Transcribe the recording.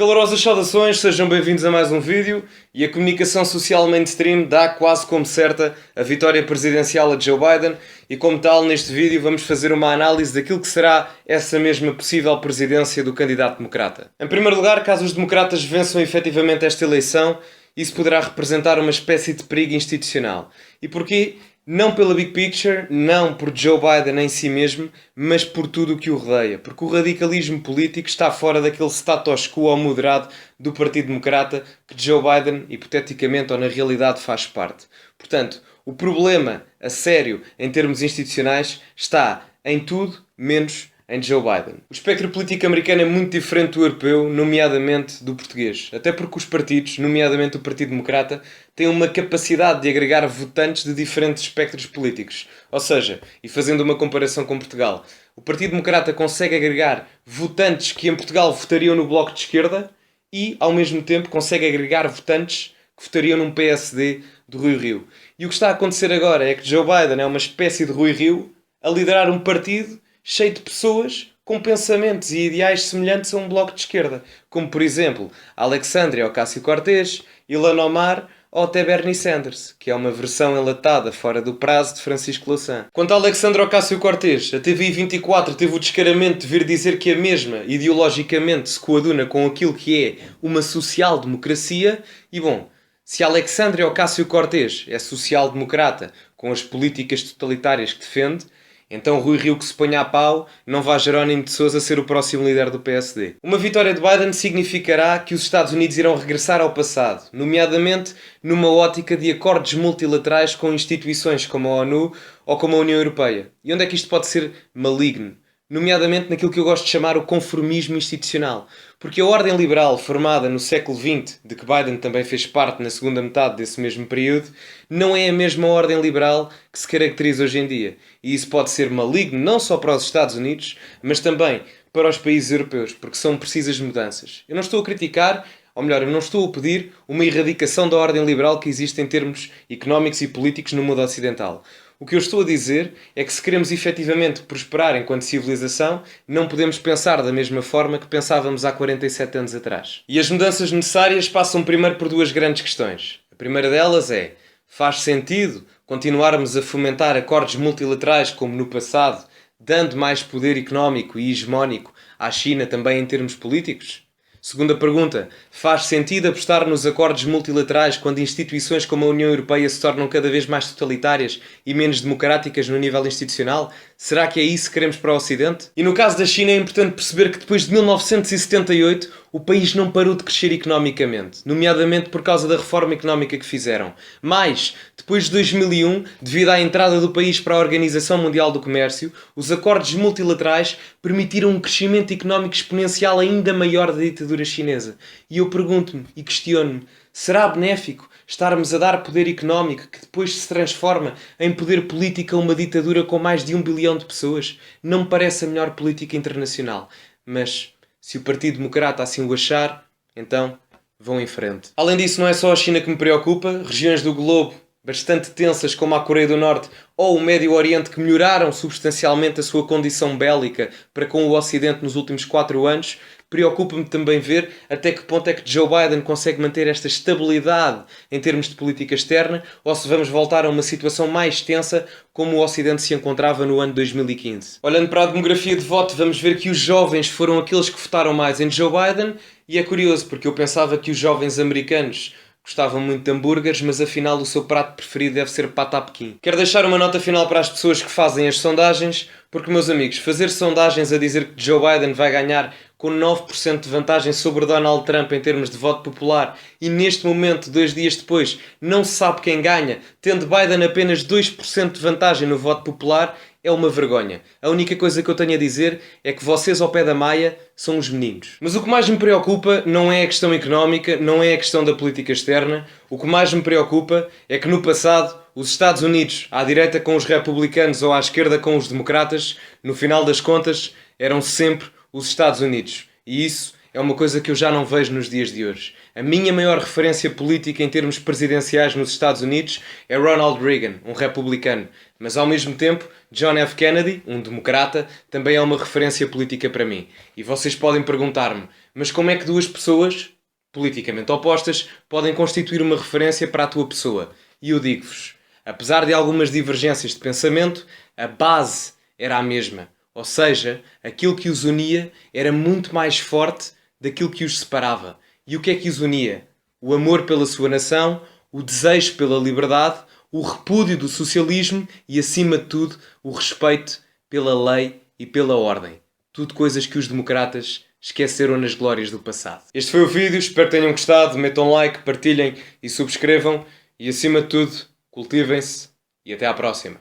Calorosas saudações, sejam bem-vindos a mais um vídeo. E a comunicação social mainstream dá quase como certa a vitória presidencial a Joe Biden, e como tal, neste vídeo vamos fazer uma análise daquilo que será essa mesma possível presidência do candidato democrata. Em primeiro lugar, caso os democratas vençam efetivamente esta eleição, isso poderá representar uma espécie de perigo institucional. E porquê? Não pela big picture, não por Joe Biden em si mesmo, mas por tudo o que o rodeia. Porque o radicalismo político está fora daquele status quo moderado do Partido Democrata que Joe Biden, hipoteticamente ou na realidade, faz parte. Portanto, o problema, a sério, em termos institucionais, está em tudo menos em Joe Biden. O espectro político americano é muito diferente do europeu, nomeadamente do português. Até porque os partidos, nomeadamente o Partido Democrata, têm uma capacidade de agregar votantes de diferentes espectros políticos. Ou seja, e fazendo uma comparação com Portugal, o Partido Democrata consegue agregar votantes que em Portugal votariam no Bloco de Esquerda e, ao mesmo tempo, consegue agregar votantes que votariam num PSD do Rui Rio. E o que está a acontecer agora é que Joe Biden é uma espécie de Rui Rio a liderar um partido cheio de pessoas com pensamentos e ideais semelhantes a um bloco de esquerda, como por exemplo Alexandria Ocasio-Cortez, Ilhan Omar ou até Bernie Sanders, que é uma versão enlatada fora do prazo de Francisco Louçã. Quanto a Alexandria Ocasio-Cortez, a TVI 24 teve o descaramento de vir dizer que a mesma ideologicamente se coaduna com aquilo que é uma social-democracia e bom, se Alexandria Ocasio-Cortez é social-democrata com as políticas totalitárias que defende, então Rui Rio que se ponha a pau, não vá Jerónimo de Sousa ser o próximo líder do PSD. Uma vitória de Biden significará que os Estados Unidos irão regressar ao passado, nomeadamente numa ótica de acordos multilaterais com instituições como a ONU ou como a União Europeia. E onde é que isto pode ser maligno? Nomeadamente naquilo que eu gosto de chamar o conformismo institucional. Porque a ordem liberal formada no século XX, de que Biden também fez parte na segunda metade desse mesmo período, não é a mesma ordem liberal que se caracteriza hoje em dia. E isso pode ser maligno não só para os Estados Unidos, mas também para os países europeus, porque são precisas mudanças. Eu não estou a criticar, ou melhor, eu não estou a pedir uma erradicação da ordem liberal que existe em termos económicos e políticos no mundo ocidental. O que eu estou a dizer é que se queremos efetivamente prosperar enquanto civilização, não podemos pensar da mesma forma que pensávamos há 47 anos atrás. E as mudanças necessárias passam primeiro por duas grandes questões. A primeira delas é: faz sentido continuarmos a fomentar acordos multilaterais como no passado, dando mais poder económico e hegemónico à China também em termos políticos? Segunda pergunta: faz sentido apostar nos acordos multilaterais quando instituições como a União Europeia se tornam cada vez mais totalitárias e menos democráticas no nível institucional? Será que é isso que queremos para o Ocidente? E no caso da China é importante perceber que depois de 1978 o país não parou de crescer economicamente, nomeadamente por causa da reforma económica que fizeram. Mas, depois de 2001, devido à entrada do país para a Organização Mundial do Comércio, os acordos multilaterais permitiram um crescimento económico exponencial ainda maior da ditadura chinesa. E eu pergunto-me e questiono-me: será benéfico estarmos a dar poder económico que depois se transforma em poder político a uma ditadura com mais de 1 bilhão de pessoas? Não me parece a melhor política internacional. Mas, se o Partido Democrata assim o achar, então vão em frente. Além disso, não é só a China que me preocupa. Regiões do globo bastante tensas como a Coreia do Norte ou o Médio Oriente que melhoraram substancialmente a sua condição bélica para com o Ocidente nos últimos 4 anos, preocupa-me também ver até que ponto é que Joe Biden consegue manter esta estabilidade em termos de política externa ou se vamos voltar a uma situação mais tensa como o Ocidente se encontrava no ano 2015. Olhando para a demografia de voto, vamos ver que os jovens foram aqueles que votaram mais em Joe Biden e é curioso porque eu pensava que os jovens americanos gostavam muito de hambúrgueres, mas afinal o seu prato preferido deve ser pata pequim. Quero deixar uma nota final para as pessoas que fazem as sondagens, porque, meus amigos, fazer sondagens a dizer que Joe Biden vai ganhar com 9% de vantagem sobre Donald Trump em termos de voto popular e neste momento, 2 dias depois, não se sabe quem ganha, tendo Biden apenas 2% de vantagem no voto popular, é uma vergonha. A única coisa que eu tenho a dizer é que vocês ao pé da Maia são os meninos. Mas o que mais me preocupa não é a questão económica, não é a questão da política externa. O que mais me preocupa é que no passado os Estados Unidos, à direita com os republicanos ou à esquerda com os democratas, no final das contas, eram sempre os Estados Unidos. E isso é uma coisa que eu já não vejo nos dias de hoje. A minha maior referência política em termos presidenciais nos Estados Unidos é Ronald Reagan, um republicano. Mas ao mesmo tempo, John F. Kennedy, um democrata, também é uma referência política para mim. E vocês podem perguntar-me, mas como é que duas pessoas, politicamente opostas, podem constituir uma referência para a tua pessoa? E eu digo-vos, apesar de algumas divergências de pensamento, a base era a mesma. Ou seja, aquilo que os unia era muito mais forte daquilo que os separava. E o que é que os unia? O amor pela sua nação, o desejo pela liberdade, o repúdio do socialismo e, acima de tudo, o respeito pela lei e pela ordem. Tudo coisas que os democratas esqueceram nas glórias do passado. Este foi o vídeo, espero que tenham gostado. Metam like, partilhem e subscrevam. E, acima de tudo, cultivem-se e até à próxima.